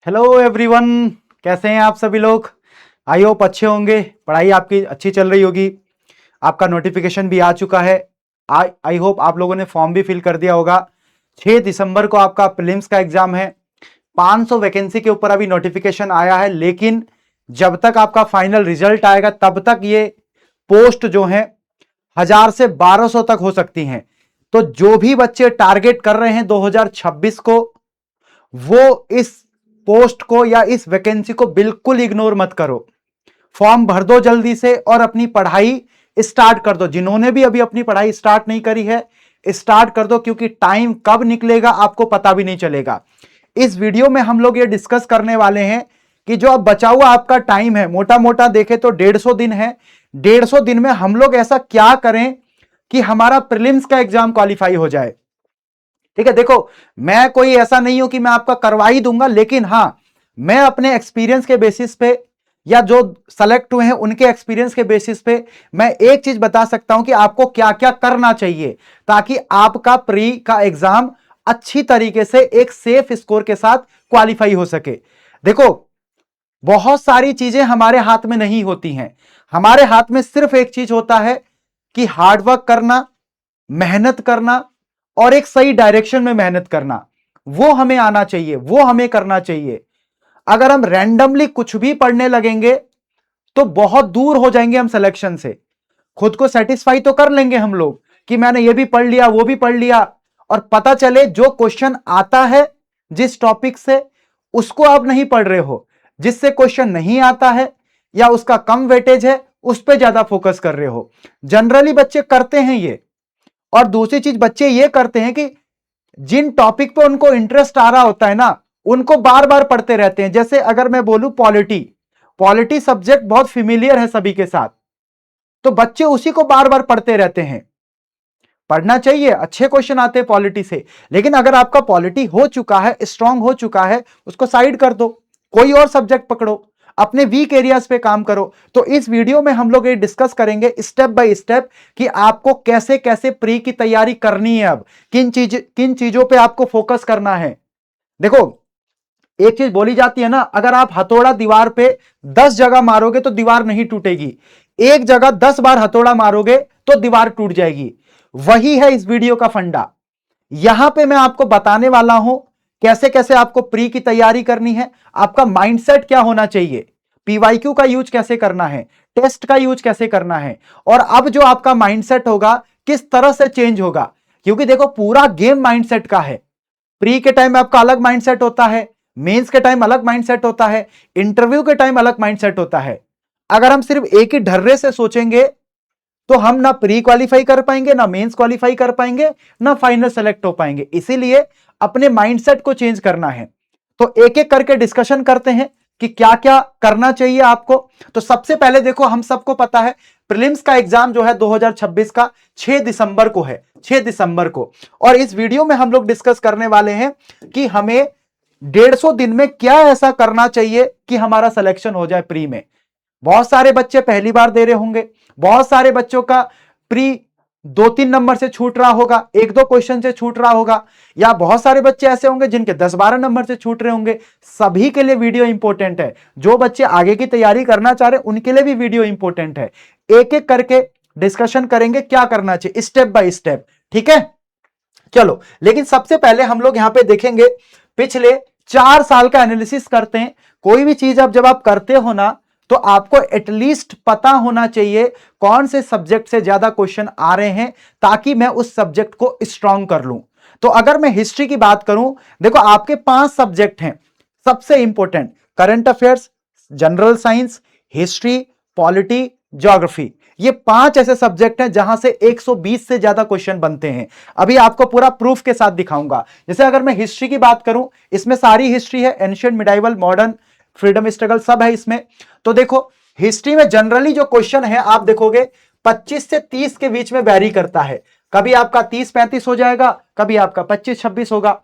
Hello everyone, कैसे हैं आप सभी लोग। आई होप अच्छे होंगे, पढ़ाई आपकी अच्छी चल रही होगी। आपका नोटिफिकेशन भी आ चुका है। आई होप आप लोगों ने फॉर्म भी फिल कर दिया होगा। 6 दिसंबर को आपका प्रीलिम्स का एग्जाम है। 500 वैकेंसी के ऊपर अभी नोटिफिकेशन आया है, लेकिन जब तक आपका फाइनल रिजल्ट आएगा तब तक ये पोस्ट जो है 1000 से 1200 तक हो सकती हैं। तो जो भी बच्चे टारगेट कर रहे हैं 2026 को, वो इस पोस्ट को या इस वैकेंसी को बिल्कुल इग्नोर मत करो। फॉर्म भर दो जल्दी से और अपनी पढ़ाई स्टार्ट कर दो। जिन्होंने भी अभी अपनी पढ़ाई स्टार्ट नहीं करी है, स्टार्ट कर दो, क्योंकि टाइम कब निकलेगा आपको पता भी नहीं चलेगा। इस वीडियो में हम लोग ये डिस्कस करने वाले हैं कि जो अब बचा हुआ आपका टाइम है, मोटा मोटा देखे तो 150 दिन है। 150 दिन में हम लोग ऐसा क्या करें कि हमारा प्रीलिम्स का एग्जाम क्वालिफाई हो जाए। ठीक है, देखो मैं कोई ऐसा नहीं हूं कि मैं आपका करवा ही दूंगा, लेकिन हां, मैं अपने एक्सपीरियंस के बेसिस पे या जो सेलेक्ट हुए हैं उनके एक्सपीरियंस के बेसिस पे मैं एक चीज बता सकता हूं कि आपको क्या क्या करना चाहिए ताकि आपका प्री का एग्जाम अच्छी तरीके से एक सेफ स्कोर के साथ क्वालिफाई हो सके। देखो, बहुत सारी चीजें हमारे हाथ में नहीं होती हैं। हमारे हाथ में सिर्फ एक चीज होता है कि हार्डवर्क करना, मेहनत करना और एक सही डायरेक्शन में मेहनत करना। वो हमें आना चाहिए, वो हमें करना चाहिए। अगर हम रैंडमली कुछ भी पढ़ने लगेंगे तो बहुत दूर हो जाएंगे हम सिलेक्शन से। खुद को सेटिस्फाई तो कर लेंगे हम लोग कि मैंने ये भी पढ़ लिया, वो भी पढ़ लिया, और पता चले जो क्वेश्चन आता है जिस टॉपिक से, उसको आप नहीं पढ़ रहे हो। जिससे क्वेश्चन नहीं आता है या उसका कम वेटेज है, उस पर ज्यादा फोकस कर रहे हो। जनरली बच्चे करते हैं ये। और दूसरी चीज बच्चे ये करते हैं कि जिन टॉपिक पे उनको इंटरेस्ट आ रहा होता है ना, उनको बार बार पढ़ते रहते हैं। जैसे अगर मैं बोलूं पॉलिटी, पॉलिटी सब्जेक्ट बहुत फिमिलियर है सभी के साथ, तो बच्चे उसी को बार बार पढ़ते रहते हैं। पढ़ना चाहिए, अच्छे क्वेश्चन आते हैं पॉलिटी से, लेकिन अगर आपका पॉलिटी हो चुका है, स्ट्रांग हो चुका है, उसको साइड कर दो, कोई और सब्जेक्ट पकड़ो, अपने वीक एरियाज पे काम करो। तो इस वीडियो में हम लोग ये डिस्कस करेंगे स्टेप बाय स्टेप कि आपको कैसे कैसे प्री की तैयारी करनी है। अब किन चीजों पे आपको फोकस करना है। देखो, एक चीज बोली जाती है ना, अगर आप हथौड़ा दीवार पे 10 जगह मारोगे तो दीवार नहीं टूटेगी, एक जगह 10 बार हथौड़ा मारोगे तो दीवार टूट जाएगी। वही है इस वीडियो का फंडा। यहां पे मैं आपको बताने वाला हूं कैसे कैसे आपको प्री की तैयारी करनी है, आपका माइंडसेट क्या होना चाहिए, पीवाईक्यू का यूज कैसे करना है, टेस्ट का यूज कैसे करना है, और अब जो आपका माइंडसेट होगा किस तरह से चेंज होगा। क्योंकि देखो, पूरा गेम माइंडसेट का है। प्री के टाइम में आपका अलग माइंडसेट होता है, मेंस के टाइम अलग माइंडसेट होता है, इंटरव्यू के टाइम अलग माइंडसेट होता है। अगर हम सिर्फ एक ही ढर्रे से सोचेंगे तो हम ना प्री क्वालिफाई कर पाएंगे, ना मेंस क्वालिफाई कर पाएंगे, ना फाइनल सेलेक्ट हो पाएंगे। इसीलिए अपने माइंडसेट को चेंज करना है। तो एक एक करके डिस्कशन करते हैं कि क्या क्या करना चाहिए आपको। तो सबसे पहले देखो, हम सबको पता है प्रीलिम्स का एग्जाम जो है 2026 का 6 दिसंबर को है, 6 दिसंबर को। और इस वीडियो में हम लोग डिस्कस करने वाले हैं कि हमें 150 दिन में क्या ऐसा करना चाहिए कि हमारा सिलेक्शन हो जाए प्री में। बहुत सारे बच्चे पहली बार दे रहे होंगे, बहुत सारे बच्चों का प्री 2-3 नंबर से छूट रहा होगा, 1-2 क्वेश्चन से छूट रहा होगा, या बहुत सारे बच्चे ऐसे होंगे जिनके 10-12 नंबर से छूट रहे होंगे। सभी के लिए वीडियो इंपॉर्टेंट है। जो बच्चे आगे की तैयारी करना चाह रहे हैं उनके लिए भी वीडियो इंपॉर्टेंट है। एक एक करके डिस्कशन करेंगे क्या करना चाहिए, स्टेप बाय स्टेप। ठीक है, चलो। लेकिन सबसे पहले हम लोग यहां पे देखेंगे, पिछले 4 साल का एनालिसिस करते हैं। कोई भी चीज जब आप करते हो ना, तो आपको एटलीस्ट पता होना चाहिए कौन से सब्जेक्ट से ज्यादा क्वेश्चन आ रहे हैं, ताकि मैं उस सब्जेक्ट को स्ट्रांग कर लूं। तो अगर मैं हिस्ट्री की बात करूं, देखो आपके 5 सब्जेक्ट हैं सबसे important: current affairs, general science, history, polity, geography. ये 5 ऐसे सब्जेक्ट हैं जहां से 120 से ज्यादा क्वेश्चन बनते हैं। अभी आपको पूरा प्रूफ के साथ दिखाऊंगा। जैसे अगर मैं हिस्ट्री की बात करूं, इसमें सारी हिस्ट्री है, ancient, medieval, modern, freedom struggle, सब है इसमें। तो देखो, हिस्ट्री में जनरली जो क्वेश्चन है आप देखोगे 25 से 30 के बीच में वैरी करता है। कभी आपका 30-35 हो जाएगा, कभी आपका 25-26 होगा।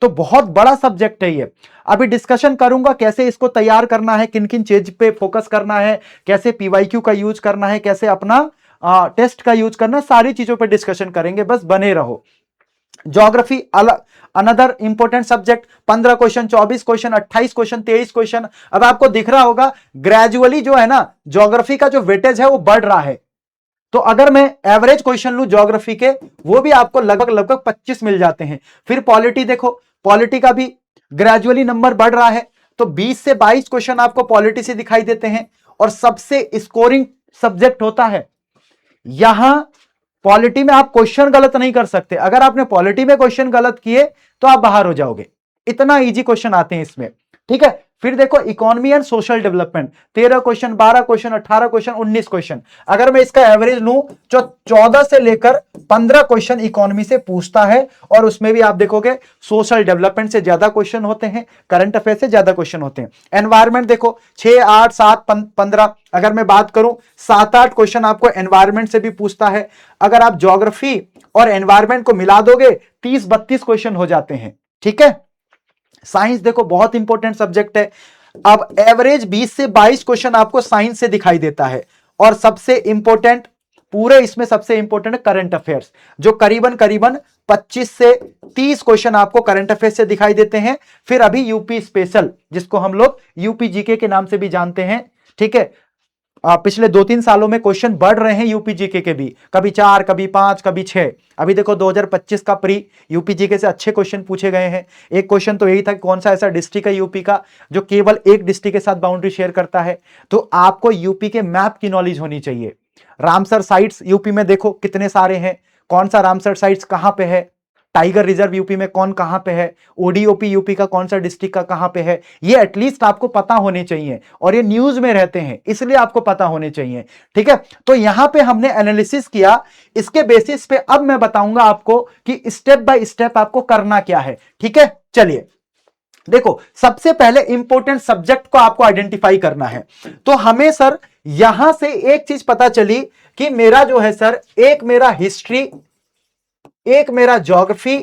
तो बहुत बड़ा सब्जेक्ट है ये। अभी डिस्कशन करूंगा कैसे इसको तैयार करना है, किन किन चीज पे फोकस करना है, कैसे पीवाईक्यू का यूज करना है, कैसे अपना टेस्ट का यूज करना है, सारी चीजों पे डिस्कशन करेंगे। बस बने रहो। ज्योग्राफी अलग, another important subject, 15 question, 24 question, 28 question, 23 question. अब आपको दिख रहा होगा ग्रेजुअली जो है ना ज्योग्राफी का जो वेटेज है वो बढ़ रहा है। तो अगर मैं एवरेज क्वेश्चन लूं ज्योग्राफी के, वो भी आपको लगभग लगभग 25 मिल जाते हैं। फिर पॉलिटी देखो, पॉलिटी का भी ग्रेजुअली नंबर बढ़ रहा है, तो 20 से 22 क्वेश्चन आपको पॉलिटी से दिखाई देते हैं, और सबसे स्कोरिंग सब्जेक्ट होता है। यहां पॉलिटी में आप क्वेश्चन गलत नहीं कर सकते, अगर आपने पॉलिटी में क्वेश्चन गलत किए तो आप बाहर हो जाओगे, इतना इजी क्वेश्चन आते हैं इसमें, ठीक है। फिर देखो economy and social development, 13 question, 12 question, 18 question, 19 question. अगर मैं इसका एवरेज लूं तो 14 से लेकर 15 क्वेश्चन इकोनॉमी से पूछता है, और उसमें भी आप देखोगे सोशल डेवलपमेंट से ज्यादा क्वेश्चन होते हैं, करंट अफेयर से ज्यादा क्वेश्चन होते हैं। एनवायरमेंट देखो 6, 8, 7, 15, अगर मैं बात करूं 7-8 क्वेश्चन आपको एनवायरमेंट से भी पूछता है। अगर आप ज्योग्राफी और एनवायरमेंट को मिला दोगे 30-32 क्वेश्चन हो जाते हैं, ठीक है। साइंस देखो बहुत इंपॉर्टेंट सब्जेक्ट है। अब एवरेज 20 से 22 क्वेश्चन आपको साइंस से दिखाई देता है, और सबसे इंपॉर्टेंट पूरे इसमें सबसे इंपॉर्टेंट है करंट अफेयर्स, जो करीबन करीबन 25 से 30 क्वेश्चन आपको करंट अफेयर से दिखाई देते हैं। फिर अभी यूपी स्पेशल, जिसको हम लोग यूपी जीके के नाम से भी जानते हैं, ठीक है। पिछले 2-3 सालों में क्वेश्चन बढ़ रहे हैं यूपी जीके के भी, कभी 4, कभी 5, कभी 6। अभी देखो 2025 का प्री यूपी जीके से अच्छे क्वेश्चन पूछे गए हैं। एक क्वेश्चन तो यही था कौन सा ऐसा डिस्ट्रिक्ट है यूपी का जो केवल एक डिस्ट्रिक्ट के साथ बाउंड्री शेयर करता है। तो आपको यूपी के मैप की नॉलेज होनी चाहिए। रामसर साइट्स यूपी में देखो कितने सारे हैं, कौन सा रामसर साइट्स कहां पे है, टाइगर रिजर्व यूपी में कौन कहां पे है, ओडीओपी यूपी का कौन सा डिस्ट्रिक्ट का कहां पे है, ये एटलीस्ट आपको पता होने चाहिए, और ये न्यूज में रहते हैं इसलिए आपको पता होने चाहिए, ठीक है। तो यहां पे हमने एनालिसिस किया, इसके बेसिस पे अब मैं बताऊंगा आपको कि स्टेप बाय स्टेप आपको करना क्या है, ठीक है। चलिए देखो, सबसे पहले इंपॉर्टेंट सब्जेक्ट को आपको आइडेंटिफाई करना है। तो हमें सर यहां से एक चीज पता चली कि मेरा जो है सर, एक मेरा हिस्ट्री, एक मेरा ज्योग्राफी,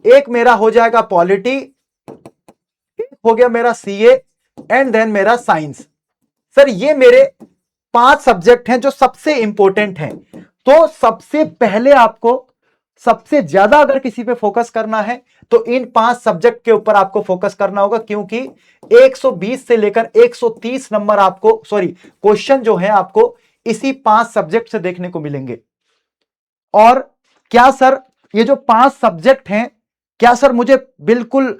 एक मेरा हो जाएगा पॉलिटी, एक हो गया मेरा सीए, एंड देन मेरा साइंस। सर ये मेरे 5 सब्जेक्ट हैं जो सबसे इंपॉर्टेंट हैं। तो सबसे पहले आपको सबसे ज्यादा अगर किसी पे फोकस करना है तो इन 5 सब्जेक्ट के ऊपर आपको फोकस करना होगा, क्योंकि 120 से लेकर 130 नंबर आपको क्वेश्चन जो है आपको इसी 5 सब्जेक्ट से देखने को मिलेंगे। और क्या सर ये जो 5 सब्जेक्ट हैं, क्या सर मुझे बिल्कुल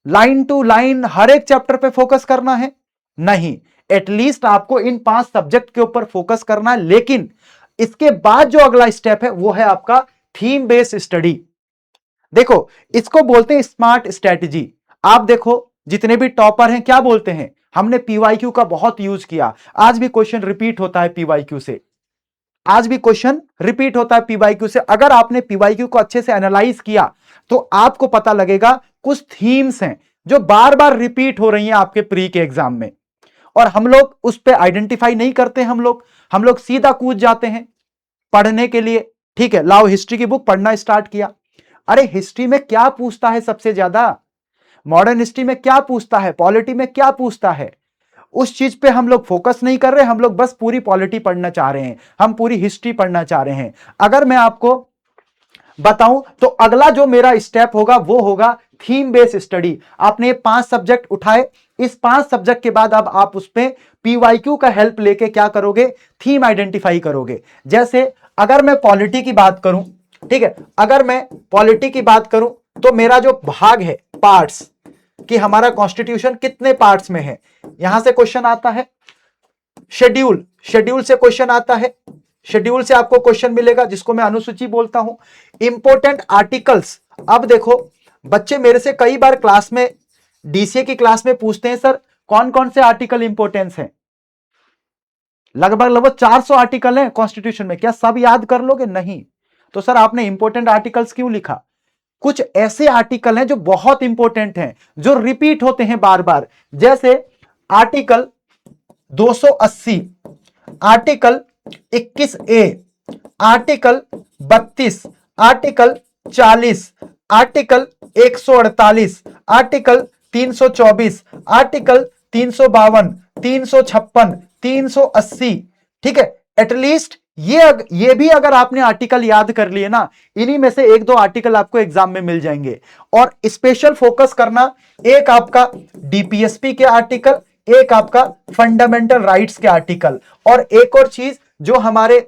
लाइन टू लाइन हर एक चैप्टर पे फोकस करना है? नहीं, एटलीस्ट आपको इन 5 सब्जेक्ट के ऊपर फोकस करना है, लेकिन इसके बाद जो अगला स्टेप है वो है आपका थीम बेस्ड स्टडी। देखो इसको बोलते हैं स्मार्ट स्ट्रेटजी। आप देखो जितने भी टॉपर हैं क्या बोलते हैं, हमने पीवाईक्यू का बहुत यूज किया, आज भी क्वेश्चन रिपीट होता है पीवाईक्यू से, आज भी क्वेश्चन रिपीट होता है पीवाईक्यू से। अगर आपने पीवाईक्यू को अच्छे से एनालाइज किया तो आपको पता लगेगा कुछ थीम्स हैं जो बार बार रिपीट हो रही हैं आपके प्री के एग्जाम में, और हम लोग उस पर आइडेंटिफाई नहीं करते। हम लोग सीधा कूद जाते हैं पढ़ने के लिए, ठीक है। लाओ हिस्ट्री की बुक पढ़ना स्टार्ट किया, अरे हिस्ट्री में क्या पूछता है सबसे ज्यादा, मॉडर्न हिस्ट्री में क्या पूछता है, पॉलिटी में क्या पूछता है, उस चीज पे हम लोग फोकस नहीं कर रहे। हम लोग बस पूरी पॉलिटी पढ़ना चाह रहे हैं, हम पूरी हिस्ट्री पढ़ना चाह रहे हैं। अगर मैं आपको बताऊं तो अगला जो मेरा स्टेप होगा वो होगा थीम बेस्ड स्टडी। आपने 5 सब्जेक्ट उठाए, इस 5 सब्जेक्ट के बाद अब आप उस पे पीवाईक्यू का हेल्प लेके क्या करोगे, थीम आइडेंटिफाई करोगे। जैसे अगर मैं पॉलिटी की बात करूं, ठीक है, अगर मैं पॉलिटी की बात करूं तो मेरा जो भाग है पार्ट्स कि हमारा कॉन्स्टिट्यूशन कितने पार्ट्स में है, यहां से क्वेश्चन आता है। शेड्यूल, शेड्यूल से क्वेश्चन आता है, शेड्यूल से आपको क्वेश्चन मिलेगा जिसको मैं अनुसूची बोलता हूं। इंपॉर्टेंट आर्टिकल्स, अब देखो बच्चे मेरे से कई बार क्लास में, डीसीए की क्लास में पूछते हैं सर कौन कौन से आर्टिकल इंपॉर्टेंस हैं, लगभग 400 आर्टिकल हैं कॉन्स्टिट्यूशन में, क्या सब याद कर लोगे? नहीं। तो सर आपने इंपॉर्टेंट आर्टिकल्स क्यों लिखा? कुछ ऐसे आर्टिकल हैं जो बहुत इंपॉर्टेंट हैं, जो रिपीट होते हैं बार बार, जैसे article 280, article 21A, article 32, article 40, article 148, article 324, article 352, 356, 380, ठीक है। एटलीस्ट ये भी अगर आपने आर्टिकल याद कर लिए ना, इन्हीं में से एक दो आर्टिकल आपको एग्जाम में मिल जाएंगे। और स्पेशल फोकस करना, एक आपका डीपीएसपी के आर्टिकल, एक आपका फंडामेंटल राइट्स के आर्टिकल, और एक और चीज जो हमारे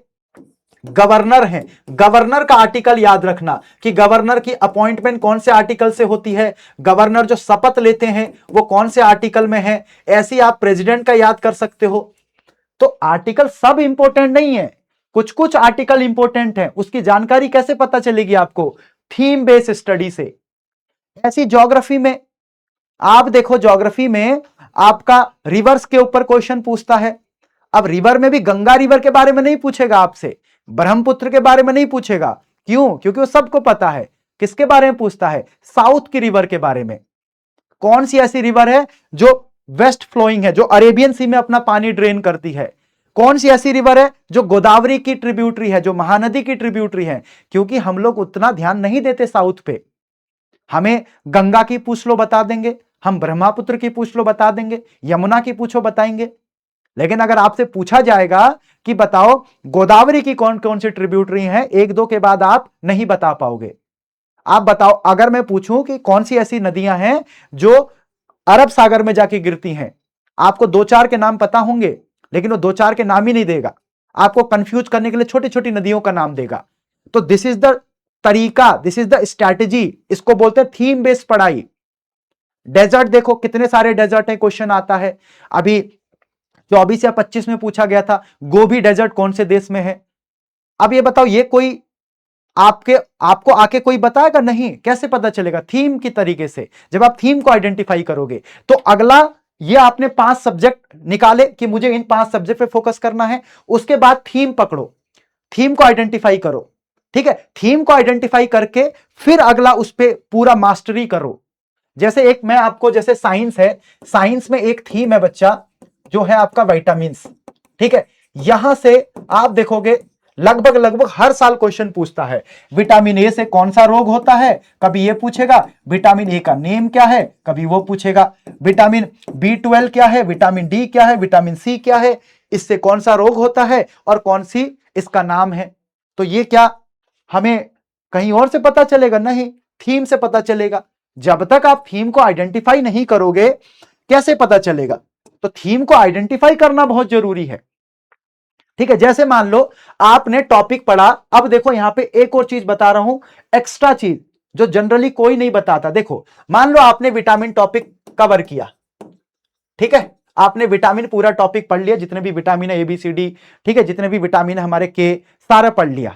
गवर्नर हैं, गवर्नर का आर्टिकल याद रखना कि गवर्नर की अपॉइंटमेंट कौन से आर्टिकल से होती है, गवर्नर जो शपथ लेते हैं वो कौन से आर्टिकल में है। ऐसे ही आप प्रेसिडेंट का याद कर सकते हो। तो आर्टिकल सब इंपॉर्टेंट नहीं है, कुछ कुछ आर्टिकल इंपॉर्टेंट है। उसकी जानकारी कैसे पता चलेगी आपको? थीम बेस्ड स्टडी से। ऐसी ज्योग्राफी में आप देखो, ज्योग्राफी में आपका रिवर्स के ऊपर क्वेश्चन पूछता है। अब रिवर में भी गंगा रिवर के बारे में नहीं पूछेगा आपसे, ब्रह्मपुत्र के बारे में नहीं पूछेगा। क्यों? क्योंकि वो सबको पता है। किसके बारे में पूछता है? साउथ की रिवर के बारे में। कौन सी ऐसी रिवर है जो वेस्ट फ्लोइंग है, जो अरेबियन सी में अपना पानी ड्रेन करती है? कौन सी ऐसी रिवर है जो गोदावरी की ट्रिब्यूटरी है, जो महानदी की ट्रिब्यूटरी है? क्योंकि हम लोग उतना ध्यान नहीं देते साउथ पे। हमें गंगा की पूछ लो बता देंगे, हम ब्रह्मपुत्र की पूछ लो बता देंगे, यमुना की पूछो बताएंगे। लेकिन अगर आपसे पूछा जाएगा कि बताओ गोदावरी की कौन कौन सी ट्रिब्यूटरी हैं, एक दो के बाद आप नहीं बता पाओगे। आप बताओ, अगर मैं पूछूं कि कौन सी ऐसी नदियां हैं जो अरब सागर में जाके गिरती हैं, आपको दो चार के नाम पता होंगे, लेकिन वो दो चार के नाम ही नहीं देगा। आपको कंफ्यूज करने के लिए छोटी छोटी नदियों का नाम देगा। तो दिस इज द तरीका, दिस इज द स्ट्रैटेजी, इसको बोलते हैं थीम बेस्ड पढ़ाई। डेजर्ट देखो, कितने सारे डेजर्ट है, क्वेश्चन आता है। अभी 24 या 25 में पूछा गया था, गोबी डेजर्ट कौन से देश में है। अब ये बताओ, ये कोई आपको आके कोई बताएगा नहीं? कैसे पता चलेगा? थीम की तरीके से। जब आप थीम को आइडेंटिफाई करोगे तो अगला, ये आपने 5 सब्जेक्ट निकाले कि मुझे इन 5 सब्जेक्ट पे फोकस करना है, उसके बाद थीम पकड़ो, थीम को आइडेंटिफाई करो। ठीक है, थीम को आइडेंटिफाई करके फिर अगला उस पर पूरा मास्टरी करो। जैसे एक मैं आपको, जैसे साइंस है, साइंस में एक थीम है बच्चा, जो है आपका विटामिन्स। ठीक है, यहां से आप देखोगे लगभग लगभग हर साल क्वेश्चन पूछता है, विटामिन ए से कौन सा रोग होता है, कभी ये पूछेगा। विटामिन ए का नेम क्या है, कभी वो पूछेगा। विटामिन B12 क्या है, विटामिन डी क्या है, विटामिन सी क्या है, इससे कौन सा रोग होता है और कौन सी इसका नाम है। तो ये क्या हमें कहीं और से पता चलेगा? नहीं, थीम से पता चलेगा। जब तक आप थीम को आइडेंटिफाई नहीं करोगे, कैसे पता चलेगा? तो थीम को आइडेंटिफाई करना बहुत जरूरी है। ठीक है, जैसे मान लो आपने टॉपिक पढ़ा, अब देखो यहां पे एक और चीज बता रहा हूं, एक्स्ट्रा चीज जो जनरली कोई नहीं बताता। देखो, मान लो आपने विटामिन टॉपिक कवर किया, ठीक है, आपने विटामिन पूरा टॉपिक पढ़ लिया, जितने भी विटामिन है ABCD, ठीक है, जितने भी विटामिन है हमारे के, सारा पढ़ लिया।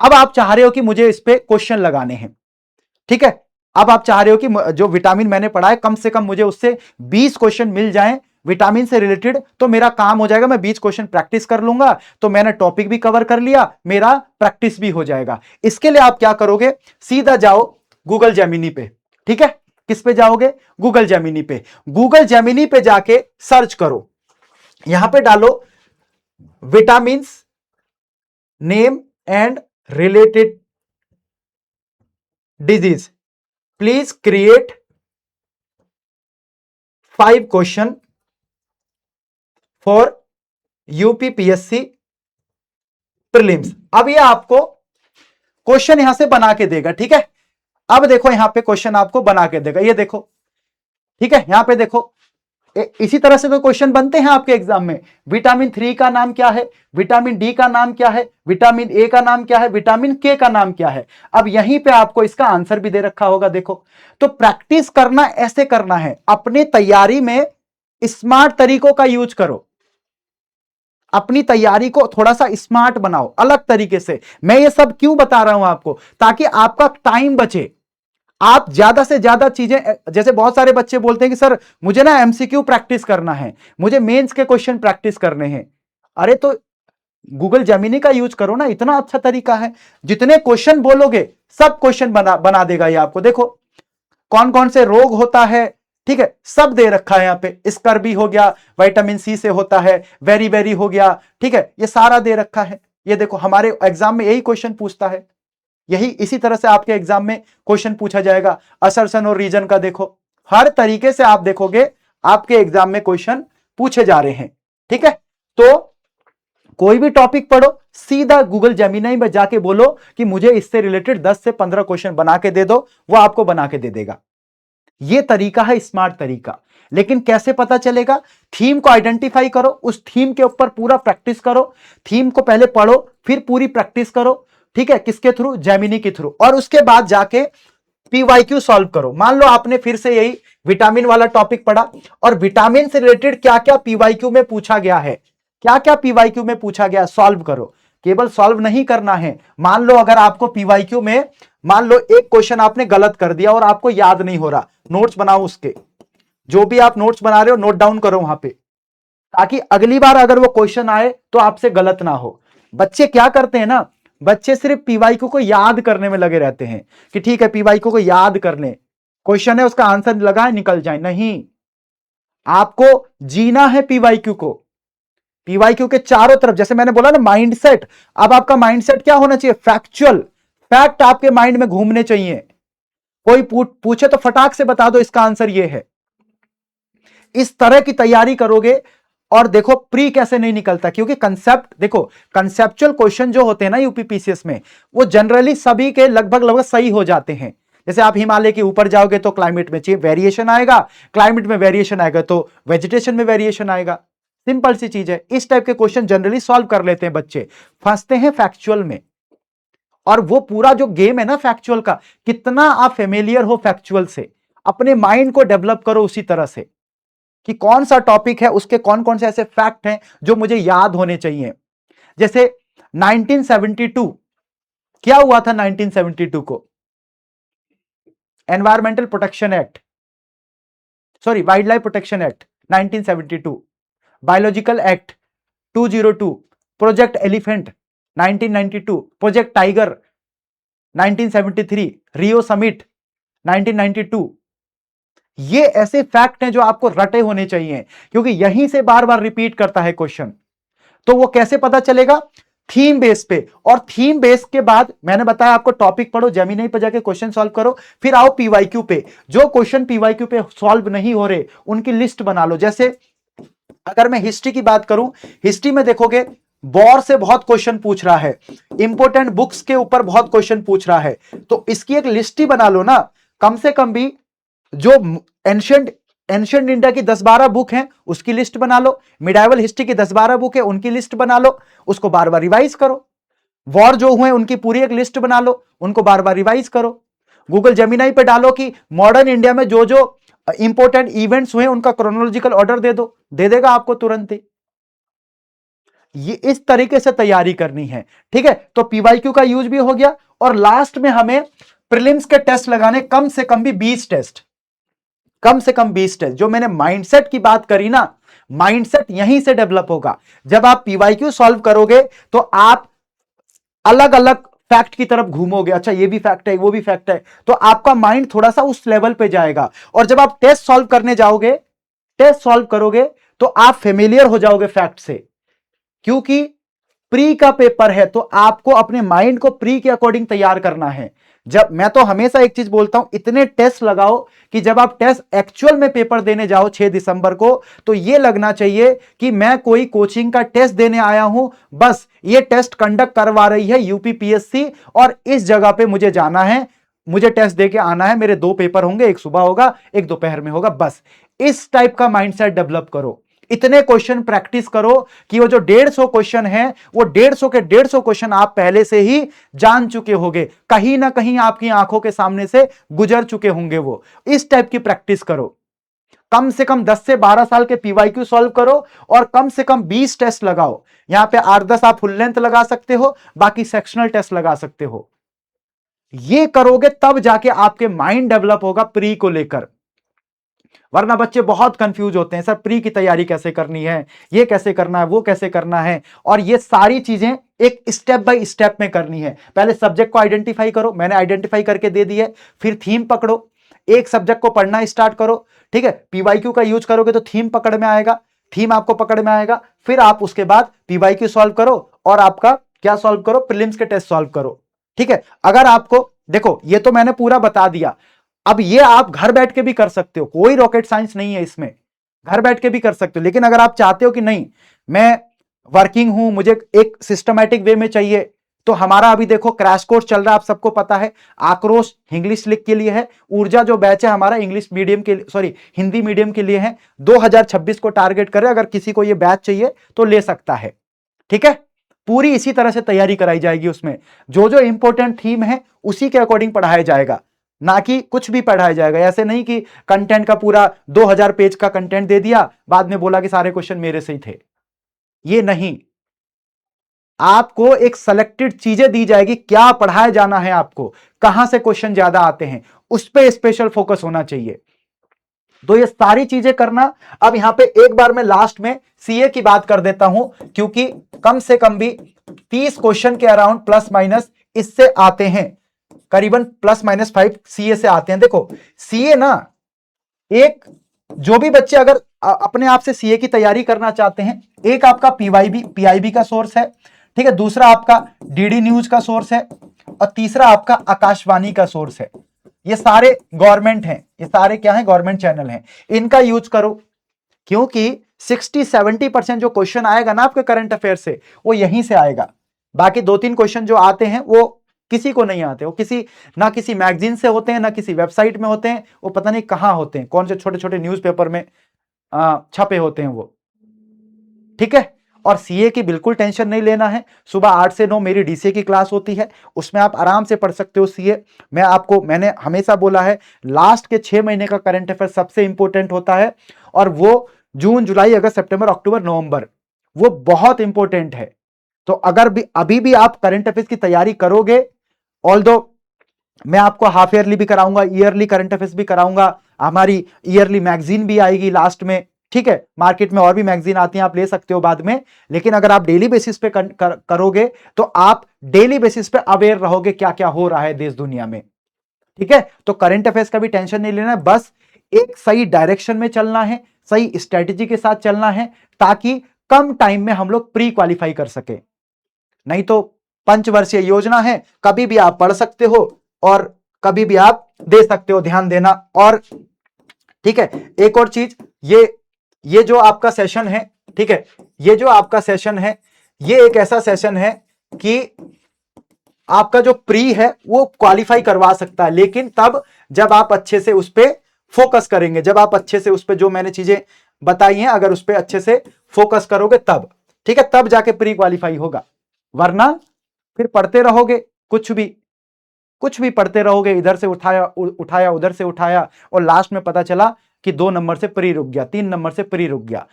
अब आप चाह रहे हो कि मुझे इस पे क्वेश्चन लगाने हैं। ठीक है, अब आप चाह रहे हो कि जो विटामिन मैंने पढ़ा है कम से कम मुझे उससे 20 क्वेश्चन मिल जाएं विटामिन से रिलेटेड, तो मेरा काम हो जाएगा, मैं 20 क्वेश्चन प्रैक्टिस कर लूंगा, तो मैंने टॉपिक भी कवर कर लिया, मेरा प्रैक्टिस भी हो जाएगा। इसके लिए आप क्या करोगे? सीधा जाओ गूगल जेमिनी पे। ठीक है, किस पे जाओगे? गूगल जेमिनी पे। गूगल जेमिनी पे जाके सर्च करो, यहां पे डालो vitamin name and related disease, please create 5 question for UPPSC prelims. अब ये आपको क्वेश्चन यहां से बना के देगा। ठीक है, अब देखो यहां पे क्वेश्चन आपको बना के देगा, ये देखो। ठीक है, यहां पे देखो, इसी तरह से तो क्वेश्चन बनते हैं आपके एग्जाम में। विटामिन 3 का नाम क्या है, विटामिन डी का नाम क्या है, विटामिन ए का नाम क्या है, विटामिन के का नाम क्या है। अब यहीं पे आपको इसका आंसर भी दे रखा होगा, देखो। तो प्रैक्टिस करना ऐसे करना है, अपनी तैयारी में स्मार्ट तरीकों का यूज करो, अपनी तैयारी को थोड़ा सा स्मार्ट बनाओ, अलग तरीके से। मैं ये सब क्यों बता रहा हूं आपको? ताकि आपका टाइम बचे, आप ज्यादा से ज्यादा चीजें, जैसे बहुत सारे बच्चे बोलते हैं कि सर मुझे ना MCQ प्रैक्टिस करना है, मुझे मेंस के क्वेश्चन प्रैक्टिस करने हैं। अरे तो गूगल जेमिनी का यूज करो ना, इतना अच्छा तरीका है। जितने क्वेश्चन बोलोगे सब क्वेश्चन बना देगा ये आपको। देखो कौन कौन से रोग होता है, ठीक है, सब दे रखा है यहाँ पे। स्कर्बी हो गया, विटामिन सी से होता है, वेरी वेरी हो गया, ठीक है, ये सारा दे रखा है। ये देखो हमारे एग्जाम में यही क्वेश्चन पूछता है, यही इसी तरह से आपके एग्जाम में क्वेश्चन पूछा जाएगा। असर्शन और रीजन का देखो, हर तरीके से आप देखोगे आपके एग्जाम में क्वेश्चन पूछे जा रहे हैं। ठीक है, तो कोई भी टॉपिक पढ़ो, सीधा गूगल जेमिनी में जाके बोलो कि मुझे इससे रिलेटेड 10 से 15 क्वेश्चन बना के दे दो, वो आपको बना के दे देगा। ये तरीका है स्मार्ट तरीका। लेकिन कैसे पता चलेगा? थीम को आइडेंटिफाई करो, उस थीम के ऊपर पूरा प्रैक्टिस करो, थीम को पहले पढ़ो फिर पूरी प्रैक्टिस करो, ठीक है, किसके थ्रू? जेमिनी के थ्रू। और उसके बाद जाके पीवाईक्यू सॉल्व करो। मान लो आपने फिर से यही विटामिन वाला टॉपिक पढ़ा और विटामिन से रिलेटेड क्या क्या पीवाईक्यू में पूछा गया है, क्या क्या पीवाईक्यू में पूछा गया, सॉल्व करो। केवल सॉल्व नहीं करना है। मान लो अगर आपको पीवाईक्यू में मान लो एक क्वेश्चन आपने गलत कर दिया और आपको याद नहीं हो रहा, नोट्स बनाओ उसके, जो भी आप नोट्स बना रहे हो नोट डाउन करो वहां पे, ताकि अगली बार अगर वो क्वेश्चन आए तो आपसे गलत ना हो। बच्चे क्या करते हैं ना, बच्चे सिर्फ पीवाईक्यू को याद करने में लगे रहते हैं कि ठीक है पीवाईक्यू को याद कर लें, क्वेश्चन है उसका आंसर लगाए निकल जाए। नहीं, आपको जीना है पीवाईक्यू को। पीवाईक्यू के चारों तरफ, जैसे मैंने बोला ना माइंडसेट, अब आपका माइंडसेट क्या होना चाहिए? फैक्चुअल, फैक्ट आपके माइंड में घूमने चाहिए। कोई पूछे तो फटाक से बता दो इसका आंसर ये है। इस तरह की तैयारी करोगे। और देखो प्री कैसे नहीं निकलता, क्योंकि कंसेप्ट देखो, कंसेप्चुअल क्वेश्चन जो होते हैं ना यूपीपीसीएस में, वो जनरली सभी के लगभग लगभग सही हो जाते हैं। जैसे आप हिमालय के ऊपर जाओगे तो क्लाइमेट में वेरिएशन आएगा, क्लाइमेट में वेरिएशन आएगा तो वेजिटेशन में वेरिएशन आएगा। सिंपल सी चीज है। इस टाइप के क्वेश्चन जनरली सॉल्व कर लेते हैं बच्चे, फंसते हैं फैक्चुअल में। और वो पूरा जो गेम है ना फैक्चुअल का, कितना आप फेमिलियर हो फैक्चुअल से, अपने माइंड को डेवलप करो उसी तरह से कि कौन सा टॉपिक है, उसके कौन कौन से ऐसे फैक्ट हैं जो मुझे याद होने चाहिए। जैसे 1972 क्या हुआ था? 1972 को environmental protection act, sorry wild life protection act 1972, biological act 202, project elephant 1992, project tiger 1973, Rio summit 1992। ये ऐसे फैक्ट हैं जो आपको रटे होने चाहिए, क्योंकि यहीं से बार बार रिपीट करता है क्वेश्चन। तो वो कैसे पता चलेगा? थीम बेस पे। और थीम बेस के बाद मैंने बताया आपको टॉपिक पढ़ो, जेमिनी पे जाके क्वेश्चन सॉल्व करो, फिर आओ पीवाईक्यू पे। जो क्वेश्चन पीवाईक्यू पे सॉल्व नहीं हो रहे उनकी लिस्ट बना लो। जैसे अगर मैं हिस्ट्री की बात करूं, हिस्ट्री में देखोगे वॉर से बहुत क्वेश्चन पूछ रहा है, इंपोर्टेंट बुक्स के ऊपर बहुत क्वेश्चन पूछ रहा है, तो इसकी एक लिस्ट ही बना लो ना। कम से कम भी जो एंशिएंट इंडिया की 10-12 बुक हैं उसकी लिस्ट बना लो, मिडाइवल हिस्ट्री की 10-12 बुक है उनकी लिस्ट बना लो, उसको बार बार रिवाइज करो। वॉर जो हुए उनकी पूरी एक लिस्ट बना लो, उनको बार बार रिवाइज करो। गूगल जेमिनी पे डालो कि मॉडर्न इंडिया में जो जो इंपोर्टेंट इवेंट्स हुए उनका क्रोनोलॉजिकल ऑर्डर दे दो, दे देगा आपको तुरंत ही। ये इस तरीके से तैयारी करनी है, ठीक है। तो पीवाईक्यू का यूज भी हो गया। और लास्ट में हमें प्रीलिम्स के टेस्ट लगाने, कम से कम भी 20 टेस्ट, कम से कम 20 टेस्ट। जो मैंने माइंडसेट की बात करी ना, माइंडसेट यहीं से डेवलप होगा। जब आप पीवाईक्यू सॉल्व करोगे तो आप अलग अलग फैक्ट की तरफ घूमोगे, अच्छा ये भी फैक्ट है वो भी फैक्ट है, तो आपका माइंड थोड़ा सा उस लेवल पे जाएगा। और जब आप टेस्ट सॉल्व करने जाओगे, टेस्ट सॉल्व करोगे तो आप फेमिलियर हो जाओगे फैक्ट से, क्योंकि प्री का पेपर है तो आपको अपने माइंड को प्री के अकॉर्डिंग तैयार करना है। जब मैं तो हमेशा एक चीज बोलता हूं, इतने टेस्ट लगाओ कि जब आप टेस्ट एक्चुअल में पेपर देने जाओ 6 दिसंबर को, तो यह लगना चाहिए कि मैं कोई कोचिंग का टेस्ट देने आया हूं, बस ये टेस्ट कंडक्ट करवा रही है यूपीपीएससी और इस जगह पे मुझे जाना है, मुझे टेस्ट देके आना है, मेरे 2 पेपर होंगे, एक सुबह होगा एक दोपहर में होगा, बस इस टाइप का माइंडसेट डेवलप करो। इतने क्वेश्चन प्रैक्टिस करो कि वो जो 150 क्वेश्चन है वो 150 के 150 क्वेश्चन आप पहले से ही जान चुके होंगे, कहीं ना कहीं आपकी आंखों के सामने से गुजर चुके होंगे वो। इस टाइप की प्रैक्टिस करो। कम से कम 10 से 12 साल के पीवाईक्यू सॉल्व करो और कम से कम 20 टेस्ट लगाओ। यहां पे 8-10 आप फुल लेंथ लगा सकते हो, बाकी सेक्शनल टेस्ट लगा सकते हो। ये करोगे तब जाके आपके माइंड डेवलप होगा प्री को लेकर। वरना बच्चे बहुत कंफ्यूज होते हैं, सर प्री की तैयारी कैसे करनी है, ये कैसे करना है, वो कैसे करना है। और ये सारी चीजें एक स्टेप बाय स्टेप में करनी है। पहले सब्जेक्ट को आइडेंटिफाई करो, मैंने आइडेंटिफाई करके दे दी है। फिर थीम पकड़ो, एक सब्जेक्ट को पढ़ना स्टार्ट करो, ठीक है। पीवाईक्यू का यूज करोगे तो थीम पकड़ में आएगा, थीम आपको पकड़ में आएगा। फिर आप उसके बाद पीवाईक्यू सॉल्व करो और आपका क्या सॉल्व करो, प्रीलिम्स के टेस्ट सॉल्व करो, ठीक है। अगर आपको देखो, ये तो मैंने पूरा बता दिया, अब ये आप घर बैठ के भी कर सकते हो, कोई रॉकेट साइंस नहीं है इसमें, घर बैठ के भी कर सकते हो। लेकिन अगर आप चाहते हो कि नहीं मैं वर्किंग हूं, मुझे एक सिस्टमैटिक वे में चाहिए, तो हमारा अभी देखो क्रैश कोर्स चल रहा है, आप सबको पता है। आक्रोश इंग्लिश लिख के लिए है, ऊर्जा जो बैच है हमारा इंग्लिश मीडियम के, सॉरी हिंदी मीडियम के लिए है। 2026 को टारगेट करें, अगर किसी को ये बैच चाहिए तो ले सकता है, ठीक है। पूरी इसी तरह से तैयारी कराई जाएगी, उसमें जो जो इंपॉर्टेंट थीम है उसी के अकॉर्डिंग पढ़ाया जाएगा, ना कि कुछ भी पढ़ाया जाएगा। ऐसे नहीं कि कंटेंट का पूरा 2000 पेज का कंटेंट दे दिया, बाद में बोला कि सारे क्वेश्चन मेरे से ही थे, ये नहीं। आपको एक सेलेक्टेड चीजें दी जाएगी, क्या पढ़ाया जाना है आपको, कहां से क्वेश्चन ज्यादा आते हैं, उस पर स्पेशल फोकस होना चाहिए। तो ये सारी चीजें करना। अब यहां पे एक बार मैं लास्ट में सीए की बात कर देता हूं, क्योंकि कम से कम भी 30 क्वेश्चन के अराउंड प्लस माइनस इससे आते हैं, करीबन +-5 सीए से आते हैं। देखो सीए ना, एक जो भी बच्चे अगर अपने आप से सीए की तैयारी करना चाहते हैं, एक आपका पीआईबी का सोर्स है, ठीक है, दूसरा आपका डीडी न्यूज का सोर्स है, और तीसरा आपका आकाशवाणी का सोर्स है। ये सारे गवर्नमेंट हैं, ये सारे क्या हैं, गवर्नमेंट चैनल हैं, इनका यूज करो, क्योंकि 60-70% जो क्वेश्चन आएगा ना आपके करंट अफेयर से, वो यहीं से आएगा। बाकी 2-3 क्वेश्चन जो आते हैं वो किसी को नहीं आते, वो ना किसी मैगजीन से होते हैं, ना किसी वेबसाइट में होते हैं, वो पता नहीं कहां होते हैं, कौन से छोटे छोटे न्यूज़पेपर में छपे होते हैं वो, ठीक है। और सीए की बिल्कुल टेंशन नहीं लेना है। सुबह 8 से 9 मेरी डीसीए की क्लास होती है, उसमें आप आराम से पढ़ सकते हो सीए। मैंने हमेशा बोला है, लास्ट के 6 महीने का करंट अफेयर सबसे इंपॉर्टेंट होता है, और वो जून, जुलाई, अगस्त, सितंबर, अक्टूबर, नवंबर, वो बहुत इंपॉर्टेंट है। तो अगर भी अभी भी आप करंट अफेयर्स की तैयारी करोगे, ऑल्दो मैं आपको हाफ ईयरली भी कराऊंगा, ईयरली करंट अफेयर्स भी कराऊंगा, हमारी ईयरली मैगजीन भी आएगी लास्ट में, ठीक है। मार्केट में और भी मैगजीन आती हैं, आप ले सकते हो बाद में, लेकिन अगर आप डेली बेसिस पे करोगे तो आप डेली बेसिस पे अवेयर रहोगे क्या क्या हो रहा है देश दुनिया में, ठीक है। तो करंट अफेयर्स का भी टेंशन नहीं लेना है, बस एक सही डायरेक्शन में चलना है, सही स्ट्रेटेजी के साथ चलना है, ताकि कम टाइम में हम लोग प्री क्वालिफाई कर सके। नहीं तो पंचवर्षीय योजना है, कभी भी आप पढ़ सकते हो और कभी भी आप दे सकते हो, ध्यान देना। और ठीक है, एक और चीज, ये जो आपका सेशन है, ठीक है, ये जो आपका सेशन है, ये एक ऐसा सेशन है कि आपका जो प्री है वो क्वालिफाई करवा सकता है, लेकिन तब जब आप अच्छे से उस पर फोकस करेंगे, जब आप अच्छे से उस पर जो मैंने चीजें बताई हैं, अगर उस पर अच्छे से फोकस करोगे तब, ठीक है, तब जाके प्री क्वालिफाई होगा। वरना फिर पढ़ते रहोगे, कुछ भी पढ़ते रहोगे, इधर से उठाया उधर से उठाया, और लास्ट में पता चला कि 2 नंबर से प्री रुक गया, 3 नंबर से प्री रुक गया।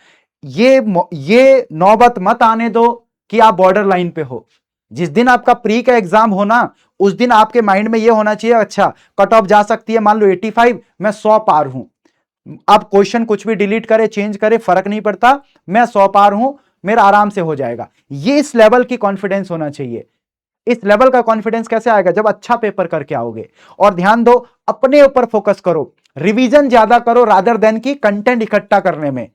ये नौबत मत आने दो कि आप बॉर्डर लाइन पे हो। जिस दिन आपका प्री का एग्जाम होना, उस दिन आपके माइंड में ये होना चाहिए, अच्छा कट ऑफ जा सकती है, मान लो 85, मैं 100 पार हूं। अब क्वेश्चन कुछ भी डिलीट करे, चेंज करे, फर्क नहीं पड़ता, मैं 100 पार हूं, मेरा आराम से हो जाएगा। ये इस लेवल की कॉन्फिडेंस होना चाहिए। इस लेवल का कॉन्फिडेंस कैसे आएगा, जब अच्छा पेपर करके आओगे। और ध्यान दो, अपने ऊपर फोकस करो, रिवीजन ज्यादा करो रादर देन की कंटेंट इकट्ठा करने में।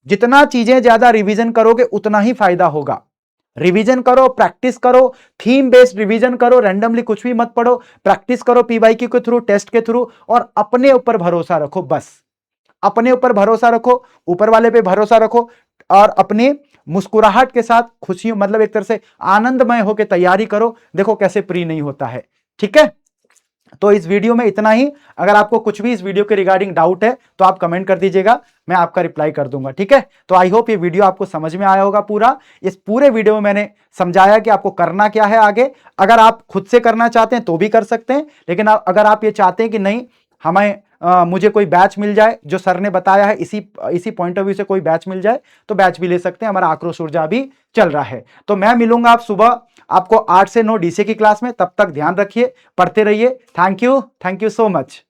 जितना चीजें ज्यादा रिवीजन करोगे उतना ही फायदा होगा। रिवीजन करो, प्रैक्टिस करो, थीम बेस्ड रिवीजन करो, रैंडमली कुछ भी मत पढ़ो, प्रैक्टिस करो पीवाईक्यू के थ्रू, टेस्ट के थ्रू, और अपने ऊपर भरोसा रखो। बस अपने ऊपर भरोसा रखो, ऊपर वाले पे भरोसा रखो, और अपनी मुस्कुराहट के साथ खुशी, मतलब एक तरह से आनंदमय होकर तैयारी करो। देखो कैसे प्री नहीं होता है, ठीक है। तो इस वीडियो में इतना ही। अगर आपको कुछ भी इस वीडियो के रिगार्डिंग डाउट है तो आप कमेंट कर दीजिएगा, मैं आपका रिप्लाई कर दूंगा, ठीक है। तो आई होप ये वीडियो आपको समझ में आया होगा पूरा। इस पूरे वीडियो में मैंने समझाया कि आपको करना क्या है आगे। अगर आप खुद से करना चाहते हैं तो भी कर सकते हैं, लेकिन अगर आप ये चाहते हैं कि नहीं हमें मुझे कोई बैच मिल जाए जो सर ने बताया है, इसी पॉइंट ऑफ व्यू से कोई बैच मिल जाए तो बैच भी ले सकते हैं। हमारा आक्रोश ऊर्जा भी चल रहा है। तो मैं मिलूंगा आप सुबह आपको 8 से 9 डीसीए की क्लास में। तब तक ध्यान रखिए, पढ़ते रहिए। Thank you so much.